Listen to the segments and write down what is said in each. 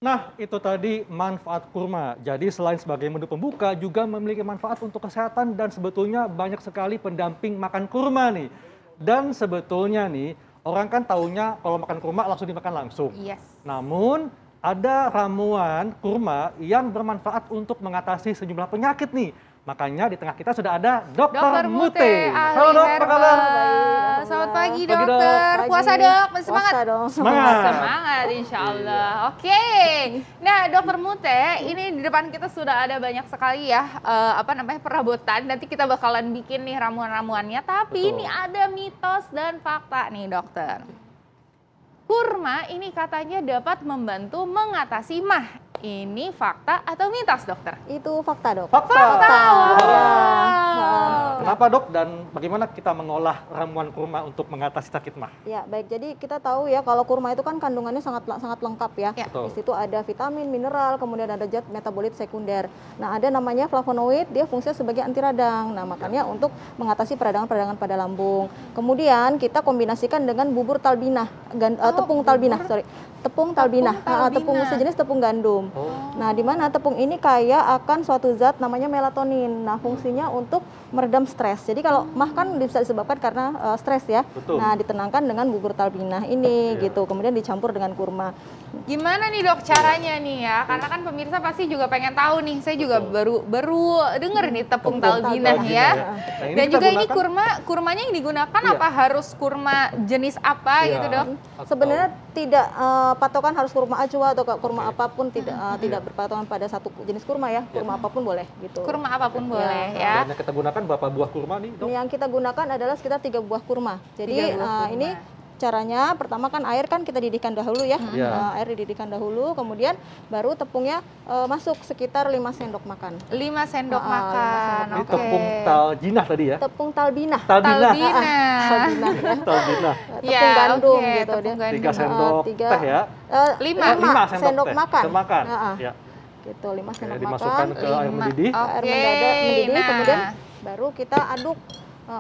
Nah, itu tadi manfaat kurma. Jadi selain sebagai menu pembuka, juga memiliki manfaat untuk kesehatan dan sebetulnya banyak sekali pendamping makan kurma nih. Dan sebetulnya nih, orang kan taunya kalau makan kurma langsung dimakan langsung. Yes. Namun, ada ramuan kurma yang bermanfaat untuk mengatasi sejumlah penyakit nih. Makanya di tengah kita sudah ada Dokter Mute. Halo dok, apa kabar? Baik, selamat pagi Pagi, Dok. dokter. Puasa dok, masih semangat? Puasa dong. Semangat. Semangat insya Allah. Oke. Nah dokter Mute, ini di depan kita sudah ada banyak sekali ya perabotan. Nanti kita bakalan bikin nih ramuan-ramuannya. Tapi Betul. ini ada mitos dan fakta nih dokter. Kurma ini katanya dapat membantu mengatasi MAH. Ini fakta atau mitos dokter? Itu fakta dok. Fakta. Ya. Kenapa dok dan bagaimana kita mengolah ramuan kurma untuk mengatasi sakit MAH? Ya baik, jadi kita tahu ya kalau kurma itu kan kandungannya sangat lengkap ya. Ya. Betul. Di situ ada vitamin, mineral, kemudian ada zat metabolit sekunder. Nah ada namanya flavonoid, dia fungsinya sebagai anti radang. Nah makanya untuk mengatasi peradangan-peradangan pada lambung. Kemudian kita kombinasikan dengan bubur talbinah, tepung talbinah, tepung talbinah, tepung sejenis tepung gandum. Oh. Nah, di mana tepung ini kaya akan suatu zat namanya melatonin. Nah, fungsinya untuk meredam stres. Jadi kalau MAH kan bisa disebabkan karena stres ya. Betul. Nah, ditenangkan dengan bubur talbinah ini Iya. gitu. Kemudian dicampur dengan kurma. Gimana nih dok caranya nih ya? Karena kan pemirsa pasti juga pengen tahu nih. Saya juga baru denger nih tepung talbinah ya. Nah, ini Dan kita juga ini gunakan- kurmanya yang digunakan Iya. apa harus kurma jenis apa Iya. gitu dok? Atau- Sebenarnya tidak patokan harus kurma ajwa atau kurma Oke. apapun, tidak berpatokan pada satu jenis kurma ya. Kurma apapun boleh gitu. Kurma apapun Ya. boleh Dan ya. yang kita gunakan berapa buah kurma nih dok? Yang kita gunakan adalah sekitar 3 buah kurma. Jadi 3 buah kurma. ini caranya pertama kan air kan kita didihkan dahulu ya. Iya. Air dididihkan dahulu, kemudian baru tepungnya masuk sekitar 5 sendok makan. 5 sendok 5 makan. Ini Oke. tepung taljinah tadi ya? Tepung talbinah. Talbinah. Talbinah ya. Talbinah. Tepung gandum oke, gitu tepung dia. 3 gandum. sendok tiga. teh ya? 5. 5 sendok teh. makan. Makan. Ya. Gitu, 5 Oke, sendok dimasukkan makan. ke air mendidih. Air Oke, mendidih, nah. kemudian baru kita aduk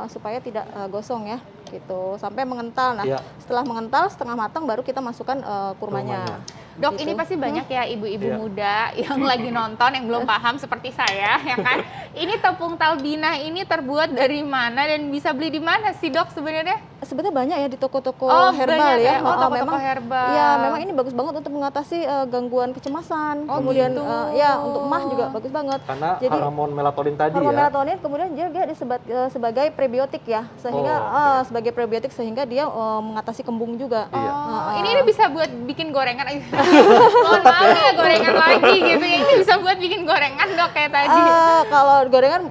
supaya tidak gosong ya, gitu sampai mengental. Nah, Iya. setelah mengental setengah matang baru kita masukkan kurmanya. Dok, Gitu. ini pasti banyak ya ibu-ibu Iya. muda yang lagi nonton yang belum paham seperti saya, ya kan? Ini tepung talbinah ini terbuat dari mana dan bisa beli di mana sih dok sebenarnya? Sebenarnya banyak ya di toko-toko herbal banyak ya. Oh, toko-toko memang herbal. ya memang ini bagus banget untuk mengatasi gangguan kecemasan. Oh, kemudian gitu. ya untuk MAH juga bagus banget. Karena Jadi, hormon melatonin tadi hormon ya. melatonin kemudian dia disebut sebagai prebiotik ya, sehingga Oh, sebagai prebiotik sehingga dia mengatasi kembung juga. Iya. Oh, ini bisa buat bikin gorengan aja. Mohon maaf ya gorengan lagi gitu ya. Ini bisa buat bikin gorengan dok kayak tadi. Kalau gorengan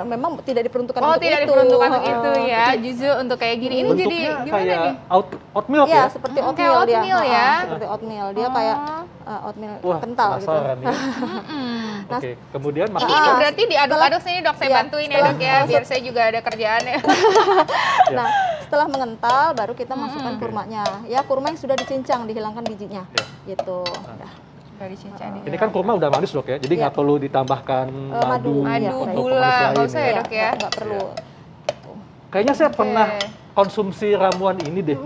memang tidak diperuntukkan Oh, untuk tidak itu. diperuntukkan untuk itu ya. Justru untuk kayak gini. Ini jadi Bentuknya gimana kayak nih? oat milk Ya, ya? seperti Kayak oatmeal dia. oatmeal ya. Seperti oatmeal. Dia kayak oatmeal Wah, kental gitu. penasaran nih. Nah, Oke, kemudian Ini masukkan. berarti diaduk-aduk sini dok, saya Iya, bantuin ya setelah- dok ya, biar saya juga ada kerjaan ya. Nah, setelah mengental baru kita masukkan kurmanya. Ya, kurma yang sudah dicincang, dihilangkan bijinya. Ya. Gitu. Udah. Dari cincang Ini kan kurma udah manis dok ya, jadi nggak perlu ditambahkan madu, Madu, Madu, atau gula, pemanis nggak lain usah ya dok ya. Nggak perlu. Kayaknya saya Oke. pernah konsumsi ramuan ini deh.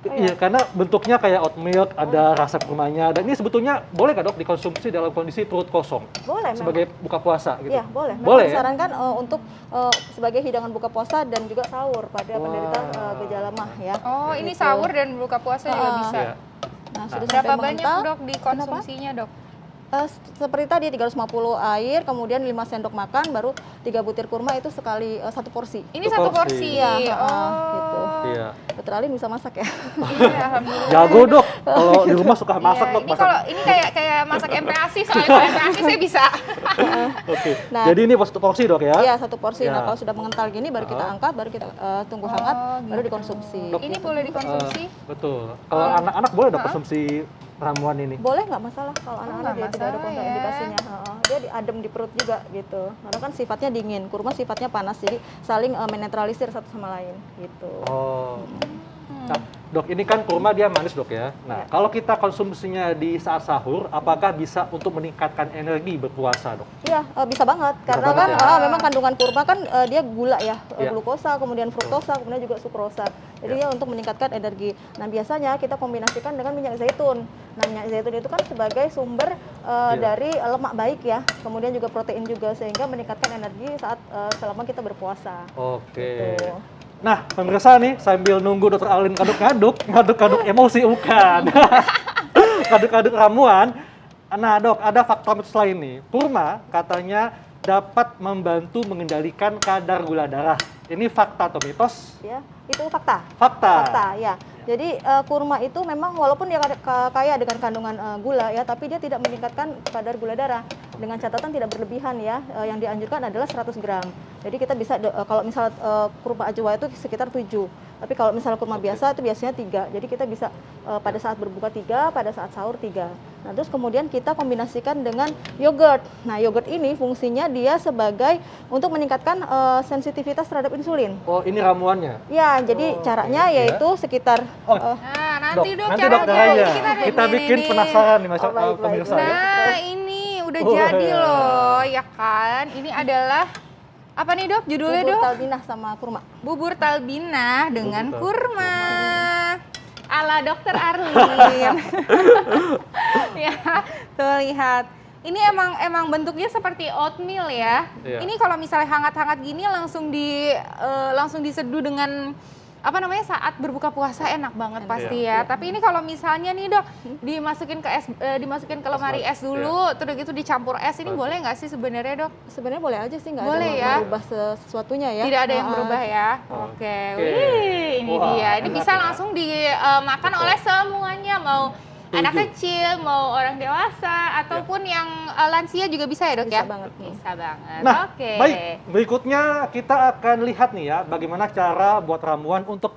Iya, karena bentuknya kayak oat milk, ada rasa kurmanya. Dan ini sebetulnya boleh nggak dok dikonsumsi dalam kondisi perut kosong Boleh memang. sebagai buka puasa gitu? Iya, boleh. Memang Boleh ya? disarankan untuk sebagai hidangan buka puasa dan juga sahur pada penderita gejala MAH ya. Oh, ini Gitu. sahur dan buka puasa juga bisa. Iya. Nah, sudah Berapa sampai banyak mengental, dok dikonsumsinya dok? seperti tadi 350 air, kemudian 5 sendok makan, baru 3 butir kurma itu sekali 1 porsi. Ini Satu satu porsi. porsi. Iya, Oh, gitu. Iya. Dokter Alin bisa masak ya? Iya, alhamdulillah. Jago dok, kalau di rumah suka masak Iya, dok. ini kalau ini kayak masak MPASI, soalnya kalau MPASI saya bisa. Oke, Nah, jadi ini satu porsi dok ya? Iya, 1 porsi. Ya. Nah, kalau sudah mengental gini baru kita angkat, baru kita tunggu hangat, baru gitu. dikonsumsi. Ini gitu. boleh dikonsumsi? Betul. Kalau anak-anak boleh dok konsumsi ramuan ini? Boleh, nggak masalah kalau anak-anak nggak dia tidak ada masalah kontraindikasinya. Dia adem di perut juga gitu. Karena kan sifatnya dingin, kurma sifatnya panas, jadi saling menetralisir satu sama lain gitu. Oh. Nah, Dok, ini kan kurma dia manis dok ya. Nah, kalau kita konsumsinya di saat sahur, apakah bisa untuk meningkatkan energi berpuasa dok? Iya, bisa banget. Karena banget kan ya? memang kandungan kurma kan dia gula ya, Iya. glukosa, kemudian fruktosa, kemudian juga sukrosa. Jadi ya untuk meningkatkan energi. Nah, biasanya kita kombinasikan dengan minyak zaitun. Nah, minyak zaitun itu kan sebagai sumber dari lemak baik ya, kemudian juga protein juga, sehingga meningkatkan energi saat selama kita berpuasa. Oke. Gitu. Nah, pemirsa nih, sambil nunggu Dokter Alin ngaduk-ngaduk emosi bukan. Ngaduk-ngaduk ramuan. Nah, Dok, ada fakta mitos lain nih. Kurma katanya dapat membantu mengendalikan kadar gula darah. Ini fakta atau mitos? Ya, itu fakta. Fakta. Fakta, ya. Jadi kurma itu memang walaupun dia kaya dengan kandungan gula ya, tapi dia tidak meningkatkan kadar gula darah. Dengan catatan tidak berlebihan ya. Yang dianjurkan adalah 100 gram. Jadi kita bisa kalau misal kurma ajwa itu sekitar 7. Tapi kalau misalnya kurma biasa itu biasanya 3. Jadi kita bisa pada saat berbuka 3, pada saat sahur 3. Nah, terus kemudian kita kombinasikan dengan yogurt. Nah, yogurt ini fungsinya dia sebagai untuk meningkatkan sensitivitas terhadap insulin. Oh, ini ramuannya. Ya, jadi caranya oke. yaitu sekitar Oh, Nah, nanti dok nanti cara Dok caranya. Kita nih, bikin nih. penasaran nih, Oh, baik, pemirsa baik. ya. Nah, ini udah Oh, jadi iya. loh, ya kan? Ini adalah apa nih dok? Judulnya bubur dok? talbinah sama kurma. Bubur talbinah dengan Bubur kurma. Ala Dokter Arlin. Ya, tuh lihat. Ini emang bentuknya seperti oatmeal ya. Iya. Ini kalau misalnya hangat-hangat gini langsung diseduh dengan apa namanya saat berbuka puasa enak banget Enak. pasti Iya. ya. Tapi ini kalau misalnya nih dok dimasukin ke dimasukin ke lemari es dulu, terus gitu dicampur es ini Bagus. boleh nggak sih sebenarnya dok? Sebenarnya boleh aja sih, nggak ada Boleh ya? merubah sesuatunya ya. Tidak ada yang Nah, berubah ya. Oke. Oke. Wih, ini Wah, dia. Ini enak bisa ya. langsung dimakan Betul. oleh semuanya, mau Setuju. anak kecil, mau orang dewasa, ataupun yang lansia juga bisa ya dok ya? Bisa banget. Bisa banget. Nah, Oke. baik. Berikutnya kita akan lihat nih ya, bagaimana cara buat ramuan untuk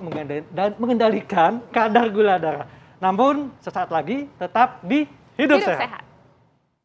mengendalikan kadar gula darah. Namun, sesaat lagi tetap di Hidup Hidup Sehat. sehat.